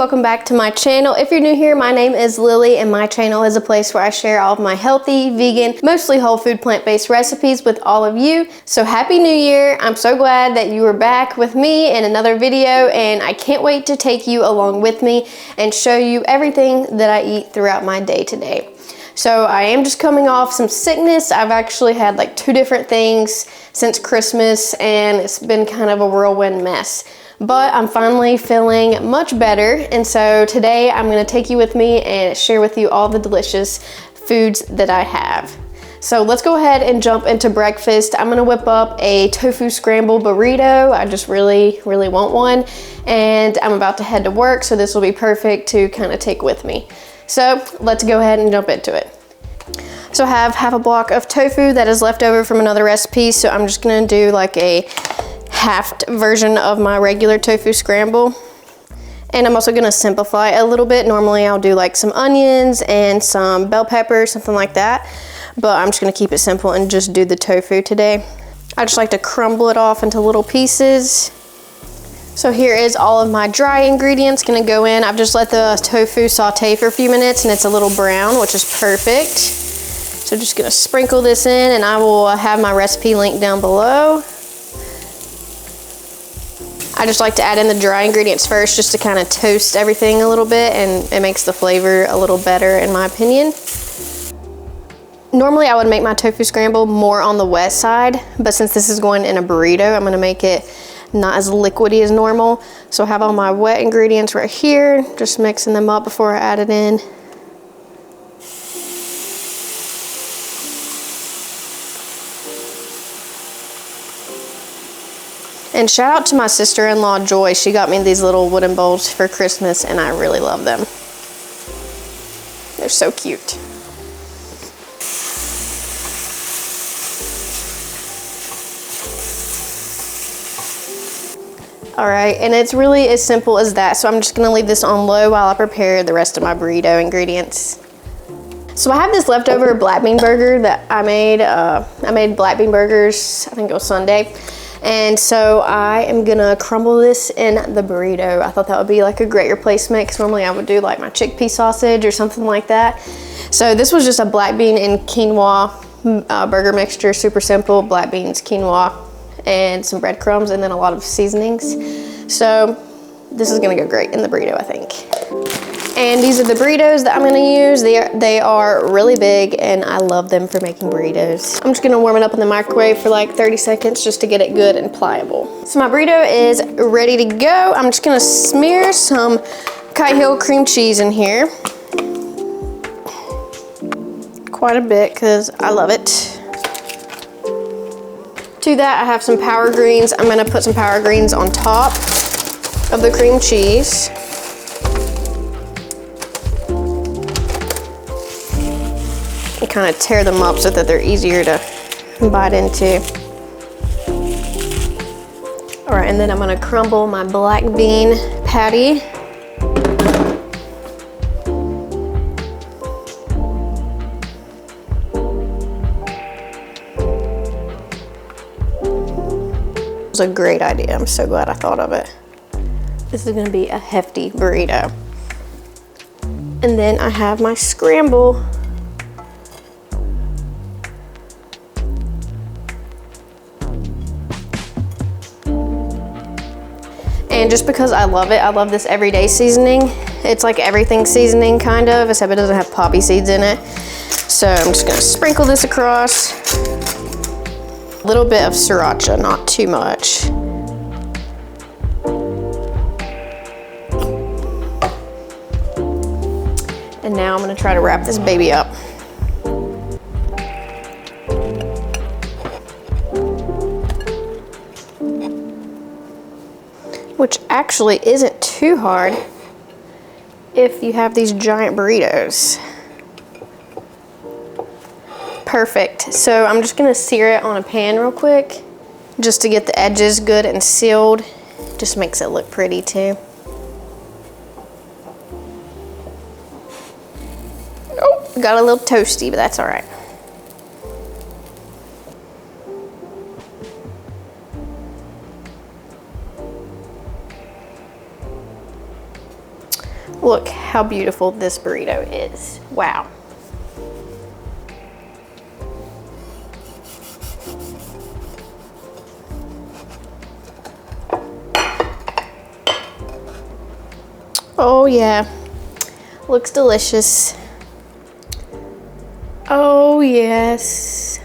welcome back to my channel. If you're new here, my name is Lily and my channel is a place where I share all of my healthy, vegan, mostly whole food, plant-based recipes with all of you. So happy new year. I'm so glad that you are back with me in another video, and I can't wait to take you along with me and show you everything that I eat throughout my day to day. So I am just coming off some sickness. I've actually had like 2 different things since Christmas, and it's been kind of a whirlwind mess. But I'm finally feeling much better, and so today I'm gonna take you with me and share with you all the delicious foods that I have. So let's go ahead and jump into breakfast. I'm gonna whip up a tofu scramble burrito. I just really want one, and I'm about to head to work, so this will be perfect to kind of take with me. So let's go ahead and jump into it. So I have half a block of tofu that is left over from another recipe, so I'm just gonna do like a halved version of my regular tofu scramble. And I'm also gonna simplify a little bit. Normally I'll do like some onions and some bell pepper, something like that. But I'm just gonna keep it simple and just do the tofu today. I just like to crumble it off into little pieces. So here is all of my dry ingredients gonna go in. I've just let the tofu saute for a few minutes and it's a little brown, which is perfect. So just gonna sprinkle this in, and I will have my recipe link down below. I just like to add in the dry ingredients first just to kind of toast everything a little bit, and it makes the flavor a little better in my opinion. Normally I would make my tofu scramble more on the wet side, but since this is going in a burrito, I'm gonna make it not as liquidy as normal. So I have all my wet ingredients right here, just mixing them up before I add it in. And shout out to my sister-in-law, Joy. She got me these little wooden bowls for Christmas, and I really love them. They're so cute. All right, and it's really as simple as that. So I'm just gonna leave this on low while I prepare the rest of my burrito ingredients. So I have this leftover black bean burger that I made. I made black bean burgers, I think it was Sunday. And so I am gonna crumble this in the burrito. I thought that would be like a great replacement, because normally I would do like my chickpea sausage or something like that. So this was just a black bean and quinoa burger mixture, super simple. Black beans, quinoa, and some breadcrumbs, and then a lot of seasonings. So this is gonna go great in the burrito, I think. And these are the burritos that I'm gonna use. They are really big, and I love them for making burritos. I'm just gonna warm it up in the microwave for like 30 seconds just to get it good and pliable. So my burrito is ready to go. I'm just gonna smear some Kale cream cheese in here. Quite a bit, because I love it. To that, I have some power greens. I'm gonna put some power greens on top of the cream cheese. And kind of tear them up so that they're easier to bite into. All right, and then I'm gonna crumble my black bean patty. It was a great idea. I'm so glad I thought of it. This is gonna be a hefty burrito. And then I have my scramble. And just because I love it, I love this everyday seasoning. It's like everything seasoning kind of, except it doesn't have poppy seeds in it. So I'm just gonna sprinkle this across. A little bit of sriracha, not too much. And now I'm gonna try to wrap this baby up. Which actually isn't too hard if you have these giant burritos. Perfect. So I'm just gonna sear it on a pan real quick, just to get the edges good and sealed. Just makes it look pretty too. Oh, got a little toasty, but that's all right. Look how beautiful this burrito is. Wow. Oh yeah, looks delicious. Oh yes.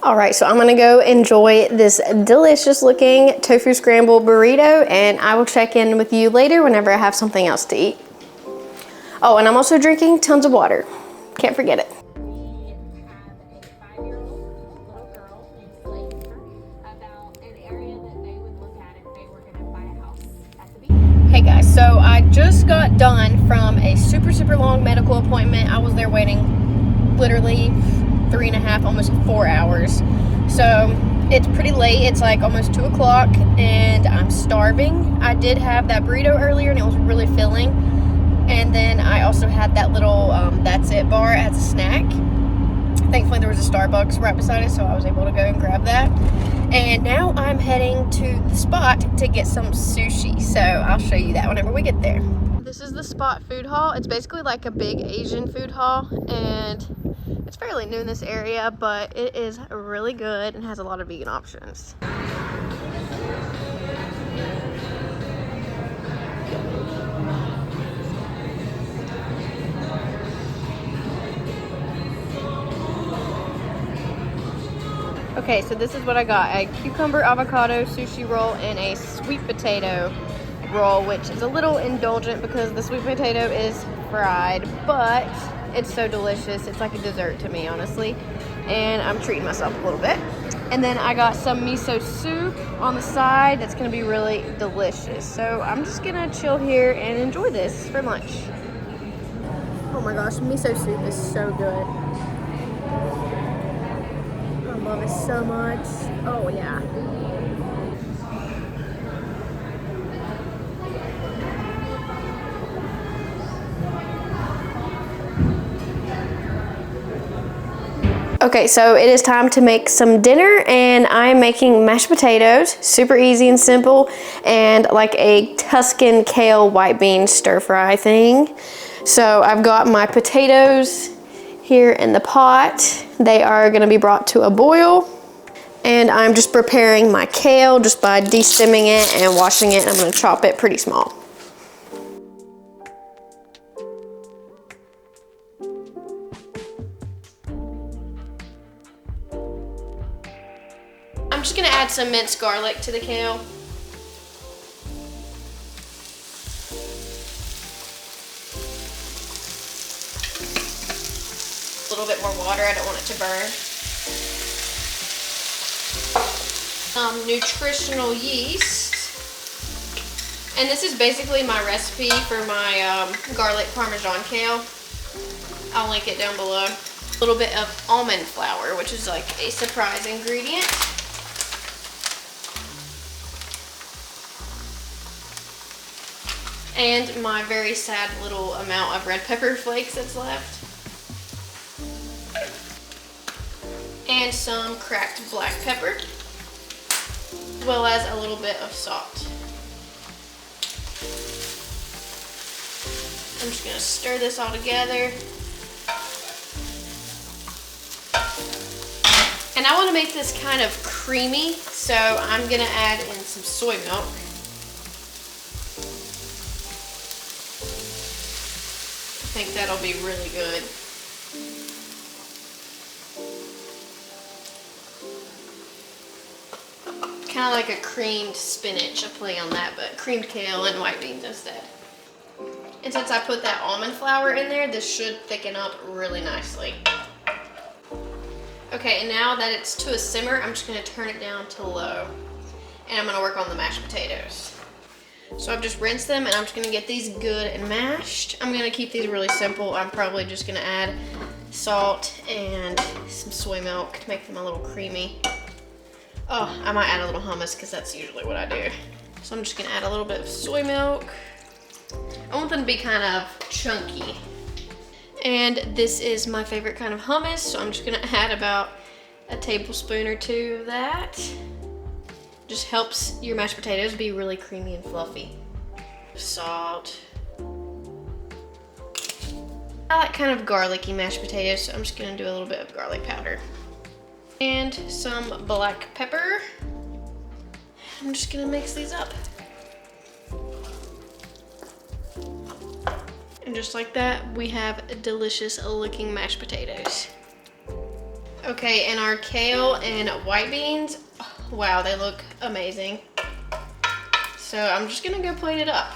All right, so I'm gonna go enjoy this delicious looking tofu scramble burrito, and I will check in with you later whenever I have something else to eat. Oh, and I'm also drinking tons of water. Can't forget it. Hey guys, so I just got done from a super long medical appointment. I was there waiting literally 3.5, almost 4 hours. So it's pretty late. It's like almost 2 o'clock and I'm starving. I did have that burrito earlier and it was really filling. And then I also had that little That's It bar as a snack. Thankfully there was a Starbucks right beside it, so I was able to go and grab that. And now I'm heading to the spot to get some sushi. So I'll show you that whenever we get there. This is the Spot food hall. It's basically like a big Asian food hall, and it's fairly new in this area, but it is really good and has a lot of vegan options. Okay, so this is what I got. A cucumber avocado sushi roll and a sweet potato roll, which is a little indulgent because the sweet potato is fried, but it's so delicious. It's like a dessert to me, honestly. And I'm treating myself a little bit. And then I got some miso soup on the side. That's gonna be really delicious. So I'm just gonna chill here and enjoy this for lunch. Oh my gosh, miso soup is so good. I love it so much. Oh yeah. Okay, so it is time to make some dinner, and I'm making mashed potatoes, super easy and simple, and like a Tuscan kale white bean stir fry thing. So I've got my potatoes here in the pot. They are gonna be brought to a boil, and I'm just preparing my kale just by de-stemming it and washing it. I'm gonna chop it pretty small. I'm just gonna add some minced garlic to the kale. A little bit more water, I don't want it to burn. Nutritional yeast. And this is basically my recipe for my garlic parmesan kale. I'll link it down below. A little bit of almond flour, which is like a surprise ingredient. And my very sad little amount of red pepper flakes that's left. And some cracked black pepper, as well as a little bit of salt. I'm just gonna stir this all together. And I wanna make this kind of creamy, so I'm gonna add in some soy milk. I think that'll be really good. Kind of like a creamed spinach, a play on that, but creamed kale and white beans instead. And since I put that almond flour in there, this should thicken up really nicely. Okay, and now that it's to a simmer, I'm just gonna turn it down to low. And I'm gonna work on the mashed potatoes. So I've just rinsed them and I'm just gonna get these good and mashed. I'm gonna keep these really simple. I'm probably just gonna add salt and some soy milk to make them a little creamy. Oh, I might add a little hummus because that's usually what I do. So I'm just gonna add a little bit of soy milk. I want them to be kind of chunky. And this is my favorite kind of hummus, so I'm just gonna add about a tablespoon or two of that. Just helps your mashed potatoes be really creamy and fluffy. salt. I like kind of garlicky mashed potatoes, so I'm just gonna do a little bit of garlic powder. And some black pepper. I'm just gonna mix these up. And just like that, we have delicious looking mashed potatoes. Okay, and our kale and white beans, wow, they look amazing. So I'm just gonna go plate it up.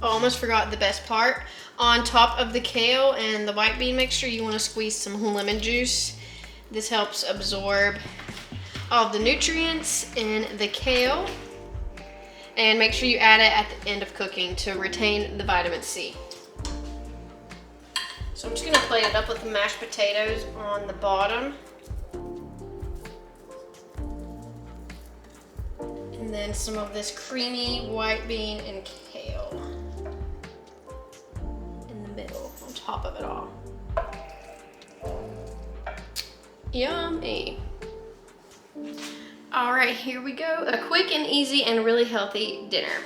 I almost forgot the best part. On top of the kale and the white bean mixture, you wanna squeeze some lemon juice. This helps absorb all of the nutrients in the kale. And make sure you add it at the end of cooking to retain the vitamin C. So I'm just gonna plate it up with the mashed potatoes on the bottom. And then some of this creamy white bean and kale in the middle, on top of it all. Yummy. All right, here we go. A quick and easy and really healthy dinner.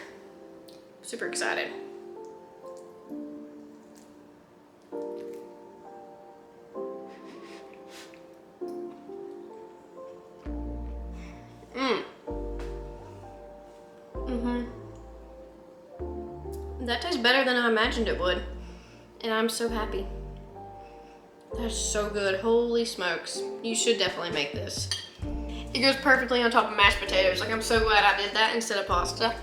Super excited. That tastes better than I imagined it would. And I'm so happy. That's so good. Holy smokes. You should definitely make this. It goes perfectly on top of mashed potatoes. Like, I'm so glad I did that instead of pasta.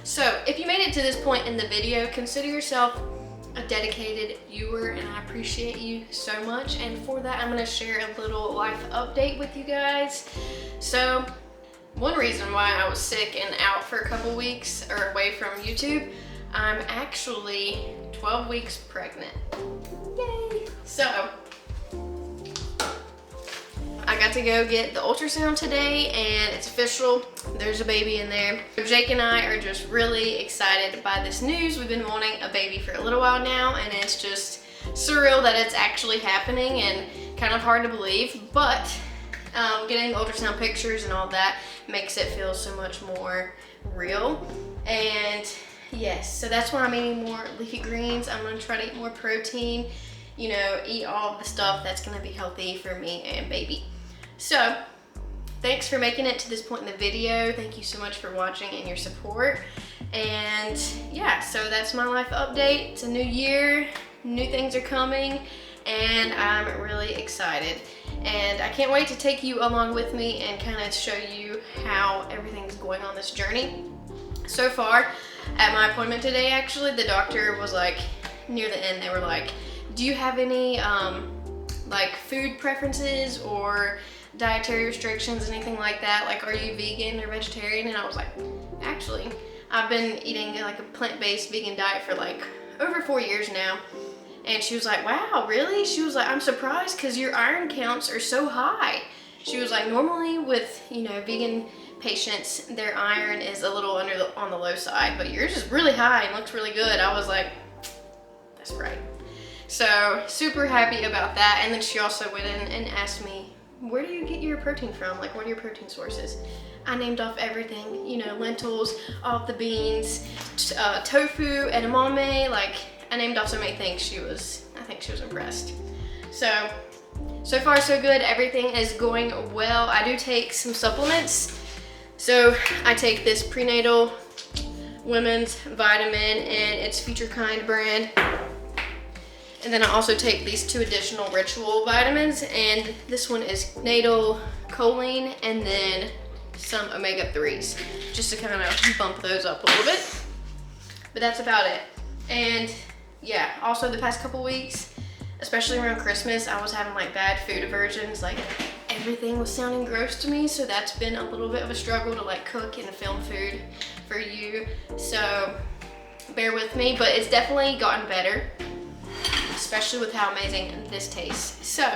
So, if you made it to this point in the video, consider yourself a dedicated viewer, and I appreciate you so much. And for that, I'm gonna share a little life update with you guys. So, one reason why I was sick and out for a couple weeks or away from YouTube, I'm actually 12 weeks pregnant. Yay! So, I got to go get the ultrasound today and it's official. There's a baby in there. Jake and I are just really excited by this news. We've been wanting a baby for a little while now, and it's just surreal that it's actually happening and kind of hard to believe, but getting ultrasound pictures and all that makes it feel so much more real. And yes, so that's why I'm eating more leafy greens. I'm gonna try to eat more protein, you know, eat all the stuff that's gonna be healthy for me and baby. So, thanks for making it to this point in the video. Thank you so much for watching and your support. And yeah, so that's my life update. It's a new year, new things are coming, and I'm really excited. And I can't wait to take you along with me and kind of show you how everything's going on this journey. So far, at my appointment today, actually, the doctor was like, near the end, they were like, do you have any like food preferences or dietary restrictions, anything like that? Like, are you vegan or vegetarian? And I was like, actually, I've been eating like a plant-based vegan diet for like over 4 years now. And she was like, wow, really? She was like, I'm surprised because your iron counts are so high. She was like, normally with, you know, vegan patients, their iron is a little on the low side, but yours is really high and looks really good. I was like, that's right. So super happy about that. And then she also went in and asked me, where do you get your protein from? Like, what are your protein sources? I named off everything, you know, lentils, all of the beans, tofu, edamame, like, I named off so many things. I think she was impressed. So far so good. Everything is going well. I do take some supplements. So I take this prenatal women's vitamin, and it's Future Kind brand. And then I also take these 2 additional ritual vitamins, and this one is natal choline and then some omega-3s, just to kind of bump those up a little bit. But that's about it. And yeah, also the past couple weeks, especially around Christmas, I was having like bad food aversions. Like, everything was sounding gross to me, so that's been a little bit of a struggle to like cook and film food for you. So bear with me, but it's definitely gotten better, especially with how amazing this tastes. So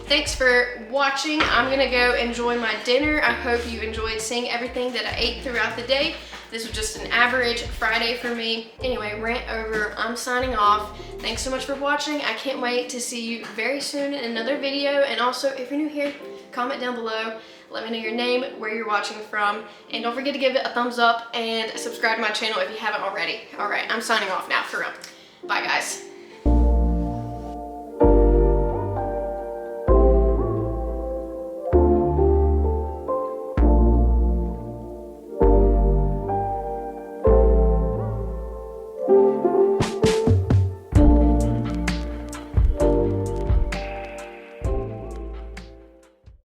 thanks for watching. I'm gonna go enjoy my dinner. I hope you enjoyed seeing everything that I ate throughout the day. This was just an average Friday for me. Anyway, rant over. I'm signing off. Thanks so much for watching. I can't wait to see you very soon in another video. And also, if you're new here, comment down below. Let me know your name, where you're watching from, and don't forget to give it a thumbs up and subscribe to my channel if you haven't already. All right, I'm signing off now, for real. Bye, guys.